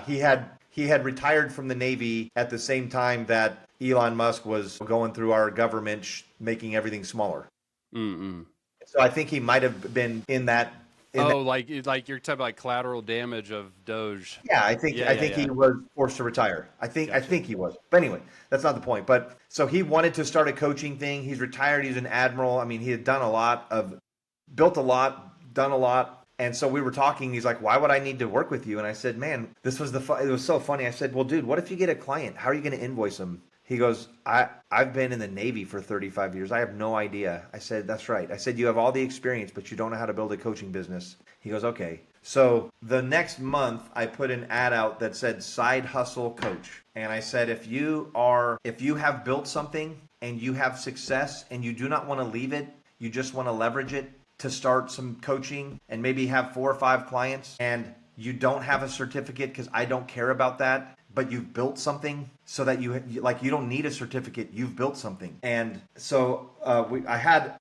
He had retired from the Navy at the same time that Elon Musk was going through our government, making everything smaller. So I think he might have been in that. Like you're talking about collateral damage of Doge. Yeah, I think he was forced to retire. I think he was. But anyway, that's not the point. But so he wanted to start a coaching thing. He's retired. He's an admiral. I mean, he had built a lot, done a lot. And so we were talking. He's like, "Why would I need to work with you?" And I said, "Man, it was so funny." I said, "Well, dude, what if you get a client? How are you going to invoice them?" He goes, I've been in the Navy for 35 years. I have no idea. I said, that's right. I said, you have all the experience, but you don't know how to build a coaching business. He goes, okay. So the next month, I put an ad out that said side hustle coach. And I said, if you have built something and you have success and you do not want to leave it, you just want to leverage it to start some coaching and maybe have 4 or 5 clients, and you don't have a certificate because I don't care about that, but you've built something so that you don't need a certificate. You've built something. And so I had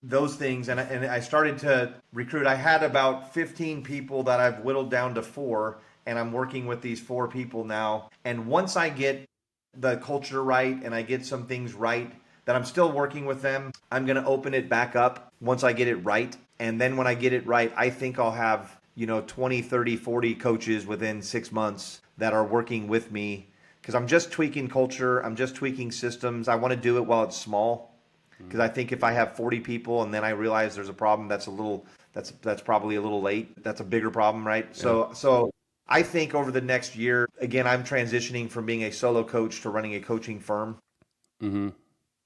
those things, and I started to recruit. I had about 15 people that I've whittled down to 4, and I'm working with these 4 people now. And once I get the culture right and I get some things right, that I'm still working with them, I'm going to open it back up once I get it right. And then when I get it right, I think I'll have, 20, 30, 40 coaches within 6 months that are working with me, because I'm just tweaking culture. I'm just tweaking systems. I want to do it while it's small, because I think if I have 40 people and then I realize there's a problem, that's probably a little late. That's a bigger problem, right? Yeah. So I think over the next year, again, I'm transitioning from being a solo coach to running a coaching firm. Mm-hmm.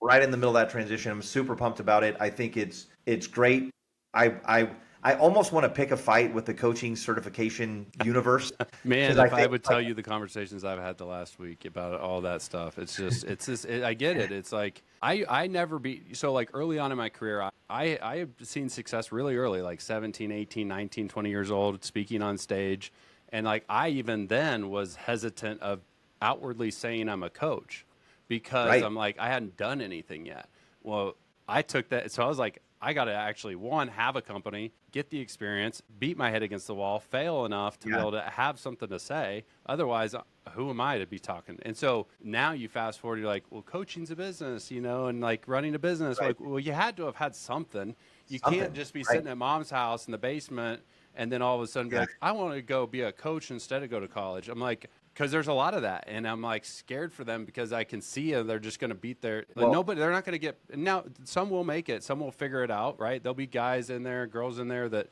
Right in the middle of that transition, I'm super pumped about it. I think it's great. I almost want to pick a fight with the coaching certification universe. Man, if I would tell you the conversations I've had the last week about all that stuff, it's just I get it. It's like I never so like early on in my career, I have seen success really early, like 17, 18, 19, 20 years old, speaking on stage. And like I even then was hesitant of outwardly saying I'm a coach, because right. I'm like, I hadn't done anything yet. Well, I took that. So I was like, I got to actually, one, have a company, get the experience, beat my head against the wall, fail enough to be able to have something to say. Otherwise, who am I to be talking? And so now you fast forward, you're like, well, coaching's a business, and like running a business. Right. Like, well, you had to have had something. You can't just be sitting at mom's house in the basement and then all of a sudden be like, I want to go be a coach instead of go to college. I'm like, because there's a lot of that, and I'm like scared for them, because I can see they're just going to beat their nobody. They're not going to get. Now some will make it, some will figure it out, right? There'll be guys in there, girls in there that,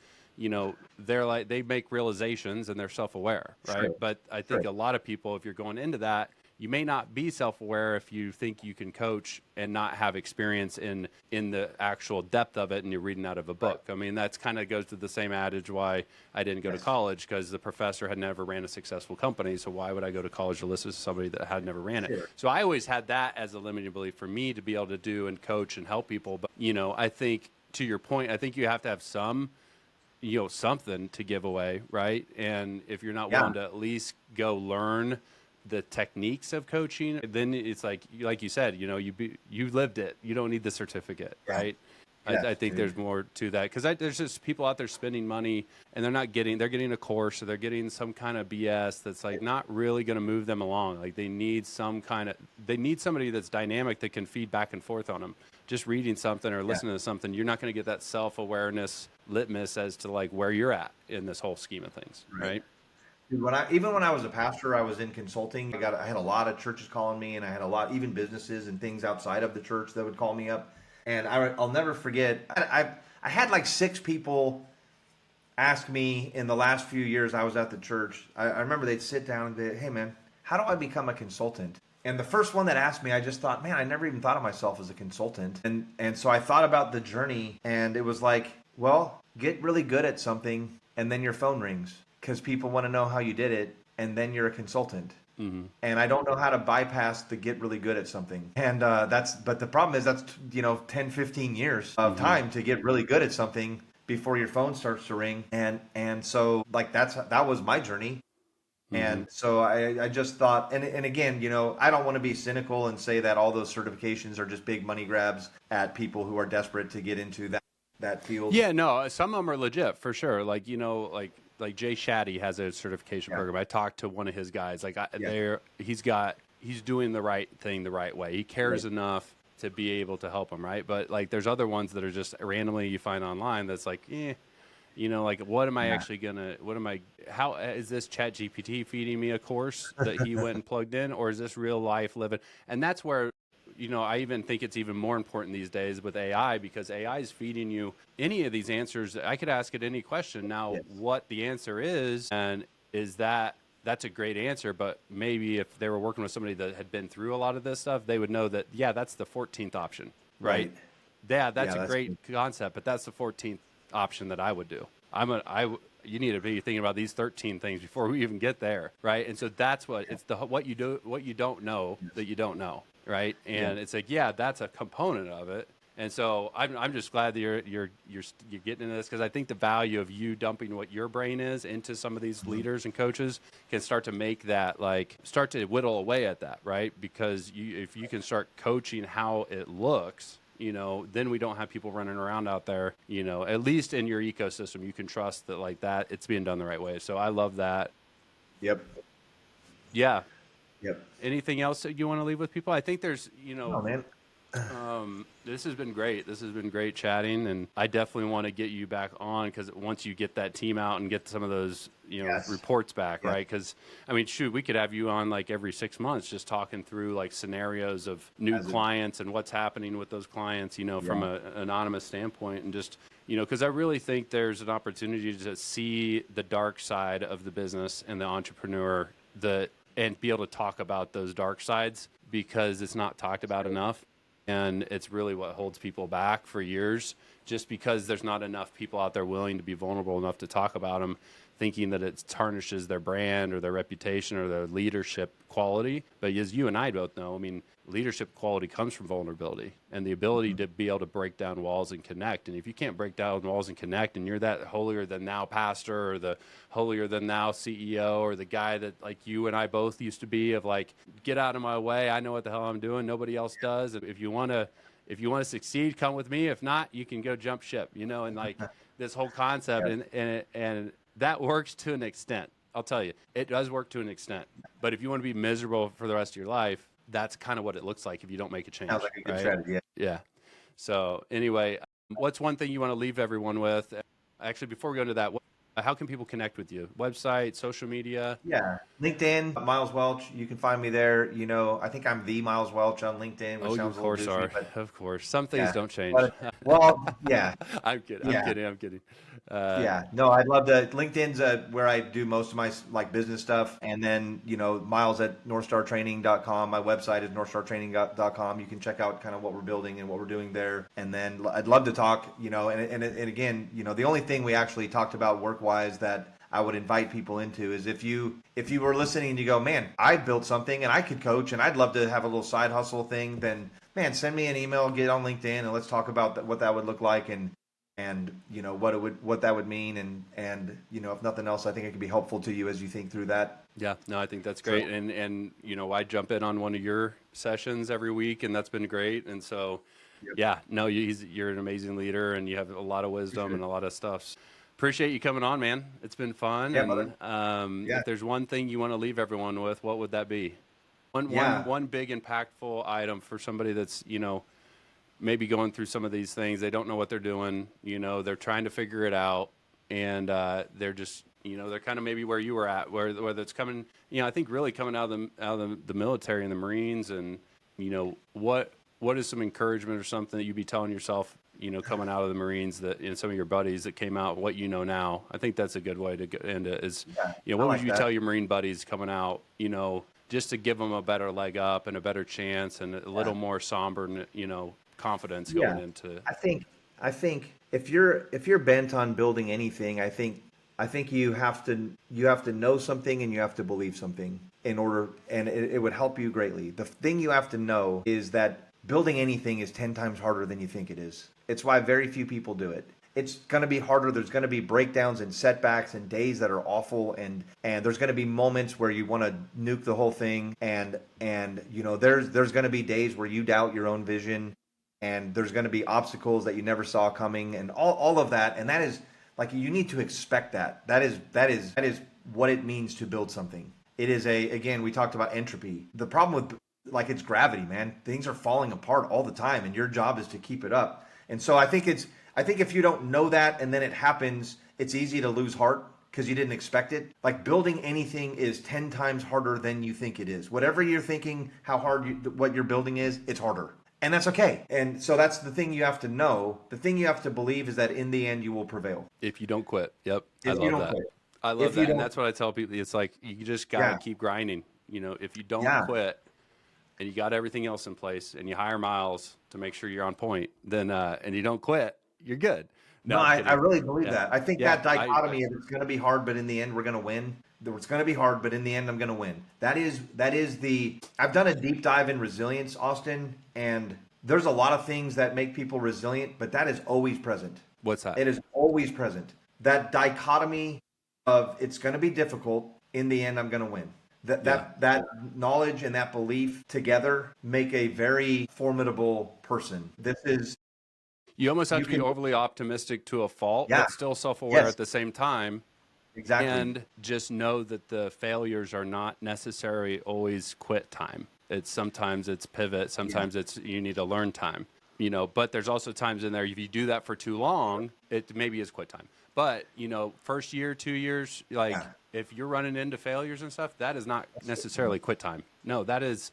they're like, they make realizations and they're self-aware, right? Sure. But I think a lot of people, if you're going into that, you may not be self-aware if you think you can coach and not have experience in the actual depth of it, and you're reading out of a book. I mean, that's kind of goes to the same adage why I didn't go to college, because the professor had never ran a successful company. So why would I go to college to listen to somebody that had never ran it? Sure. So I always had that as a limiting belief for me to be able to do and coach and help people. But, I think to your point, I think you have to have some, something to give away, right? And if you're not willing to at least go learn the techniques of coaching, then it's like you said, you lived it. You don't need the certificate, right? I think there's more to that, because there's just people out there spending money and they're getting a course, or they're getting some kind of BS that's like not really going to move them along. Like they need somebody that's dynamic that can feed back and forth on them. Just reading something or listening to something, you're not going to get that self-awareness litmus as to like where you're at in this whole scheme of things, right? Dude, when I was a pastor, I was in consulting. I had a lot of churches calling me, and I had a lot, even businesses and things outside of the church that would call me up. And I'll never forget, I had like 6 people ask me in the last few years I was at the church. I remember they'd sit down and they'd, hey man, how do I become a consultant? And the first one that asked me, I just thought, man, I never even thought of myself as a consultant. And so I thought about the journey, and it was like, well, get really good at something and then your phone rings, because people want to know how you did it, and then you're a consultant. Mm-hmm. And I don't know how to bypass the get really good at something. And but the problem is that's 10, 15 years of time to get really good at something before your phone starts to ring. And so like that was my journey. Mm-hmm. And so I just thought, and again, I don't want to be cynical and say that all those certifications are just big money grabs at people who are desperate to get into that field. Yeah, no, some of them are legit for sure. Like, like Jay Shatty has a certification program. I talked to one of his guys. Like he's doing the right thing the right way. He cares enough to be able to help them, right? But like there's other ones that are just randomly you find online that's like, like what am I actually how is this Chat GPT feeding me a course that he went and plugged in, or is this real life living? And that's where I even think it's even more important these days with AI, because AI is feeding you any of these answers. I could ask it any question now, what the answer is, and that's a great answer. But maybe if they were working with somebody that had been through a lot of this stuff, they would know that, that's the 14th option, right? Yeah, that's a great concept, but that's the 14th option that I would do. You need to be thinking about these 13 things before we even get there, right? And so that's it's what you don't know that you don't know. Right. And it's like, that's a component of it. And so I'm just glad that you're getting into this, because I think the value of you dumping what your brain is into some of these leaders and coaches can start to make that, start to whittle away at that. Right. Because if you can start coaching how it looks, then we don't have people running around out there, at least in your ecosystem, you can trust that like that it's being done the right way. So I love that. Yep. Yeah. Yep. Anything else that you want to leave with people? I think there's, Oh, man. this has been great. This has been great chatting, and I definitely want to get you back on, because once you get that team out and get some of those, Yes. reports back, Yeah. right? Because I mean, shoot, we could have you on like every 6 months, just talking through like scenarios of new clients and what's happening with those clients, from an anonymous standpoint, and just, because I really think there's an opportunity to see the dark side of the business and the entrepreneur, and be able to talk about those dark sides, because it's not talked about enough. And it's really what holds people back for years, just because there's not enough people out there willing to be vulnerable enough to talk about them, thinking that it tarnishes their brand or their reputation or their leadership quality. But as you and I both know, I mean, leadership quality comes from vulnerability and the ability to be able to break down walls and connect. And if you can't break down walls and connect, and you're that holier than thou pastor, or the holier than thou CEO, or the guy that like you and I both used to be, of like, get out of my way, I know what the hell I'm doing, nobody else does. If you want to succeed, come with me. If not, you can go jump ship, and like this whole concept. And that works to an extent. I'll tell you, it does work to an extent. But if you want to be miserable for the rest of your life, that's kind of what it looks like if you don't make a change. Sounds like a good right? strategy. Yeah. So anyway, what's one thing you want to leave everyone with? Actually, before we go into that, how can people connect with you? Website, social media? Yeah. LinkedIn, Miles Welch. You can find me there. I think I'm the Miles Welch on LinkedIn, which sounds You of course a little douchey, are. but Of course. Some things don't change. Yeah. I'm kidding. Yeah. I'm kidding. Yeah, no, I'd love to. LinkedIn's where I do most of my like business stuff, and then Miles at northstartraining.com. My website is northstartraining.com. You can check out kind of what we're building and what we're doing there. And then I'd love to talk. And again, the only thing we actually talked about work wise that I would invite people into is if you were listening and you go, man, I built something and I could coach and I'd love to have a little side hustle thing, then man, send me an email, get on LinkedIn, and let's talk about what that would look like and what that would mean, and if nothing else, I think it could be helpful to you as you think through that. Yeah, no, I think that's great. So, and I jump in on one of your sessions every week, and that's been great. And so, yeah, no, you're an amazing leader, and you have a lot of wisdom and a lot of stuff. Appreciate you coming on, man. It's been fun. Yeah, and if there's one thing you want to leave everyone with, what would that be? One big impactful item for somebody that's maybe going through some of these things. They don't know what they're doing. They're trying to figure it out, and they're just, they're kind of maybe where you were at, whether it's coming, I think really coming out of the military and the Marines, and what is some encouragement or something that you'd be telling yourself, coming out of the Marines, that some of your buddies that came out, what now. I think that's a good way to end it. Is what would you tell your Marine buddies coming out, just to give them a better leg up and a better chance and a little more somber, confidence going into. I think if you're bent on building anything, I think you have to know something and you have to believe something in order, and it would help you greatly. The thing you have to know is that building anything is 10 times harder than you think it is. It's why very few people do it. It's going to be harder. There's going to be breakdowns and setbacks and days that are awful, and there's going to be moments where you want to nuke the whole thing, and there's going to be days where you doubt your own vision, and there's going to be obstacles that you never saw coming, and all of that. And that is like, you need to expect that. That is what it means to build something. It is again, we talked about entropy. The problem with it's gravity, man. Things are falling apart all the time, and your job is to keep it up. And so I think if you don't know that and then it happens, it's easy to lose heart because you didn't expect it. Like, building anything is 10 times harder than you think it is. Whatever you're thinking, how hard what you're building is, it's harder. And that's okay. And so that's the thing you have to know. The thing you have to believe is that in the end, you will prevail. If you don't quit. Yep. I love that. I love that. And that's what I tell people. It's like, you just got to keep grinding. If you don't quit and you got everything else in place and you hire Miles to make sure you're on point, then, and you don't quit, you're good. No, I really believe that. I think that dichotomy of it's going to be hard, but in the end, we're going to win. It's going to be hard, but in the end, I'm going to win. That is I've done a deep dive in resilience, Austin, and there's a lot of things that make people resilient, but that is always present. What's that? It is always present. That dichotomy of it's going to be difficult. In the end, I'm going to win. That knowledge and that belief together make a very formidable person. You almost have You to be can, overly optimistic to a fault, yeah, but still self-aware yes, at the same time. exactly. And just know that the failures are not necessarily always quit time. Sometimes it's pivot, Yeah, sometimes it's you need to learn time. But there's also times in there if you do that for too long, it maybe is quit time. But first year, 2 years, like yeah. if you're running into failures and stuff, that is not That's good. necessarily quit time. No, that is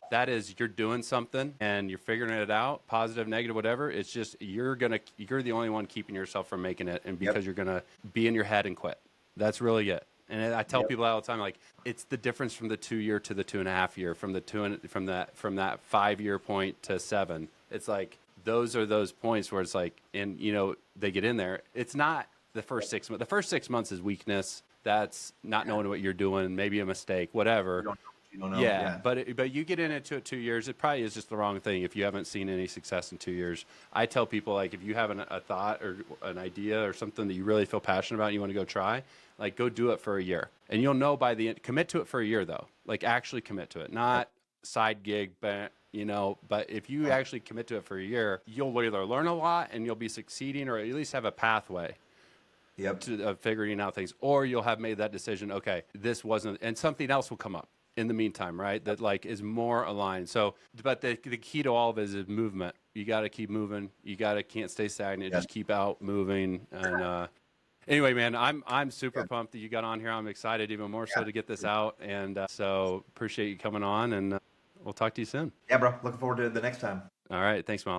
you're doing something and you're figuring it out, positive, negative, whatever. It's just you're the only one keeping yourself from making it, and because Yep, you're gonna be in your head and quit. That's really it. And I tell yep, people all the time, like it's the difference from the 2 year to the 2.5 year, from that 5 year point to 7. It's like those are those points where it's like, and they get in there. It's not the first 6 months. The first 6 months is weakness. That's not yeah. knowing what you're doing, maybe a mistake, whatever. You don't know. Yeah, Yeah, but you get into it 2 years, it probably is just the wrong thing if you haven't seen any success in 2 years. I tell people, like, if you have a thought or an idea or something that you really feel passionate about and you want to go try, like, go do it for a year. And you'll know by the end, commit to it for a year, though. Like, actually commit to it, not side gig, but if you actually commit to it for a year, you'll either learn a lot and you'll be succeeding or at least have a pathway yep, to figuring out things, or you'll have made that decision. Okay, this wasn't, and something else will come up in the meantime, right? That like is more aligned. So, but the key to all of it is movement. You got to keep moving. Can't stay stagnant. yeah, Just keep out moving. And anyway, man, I'm super yeah. pumped that you got on here. I'm excited even more so to get this out. And so appreciate you coming on, and we'll talk to you soon. Yeah, bro. Looking forward to the next time. All right, thanks, Miles.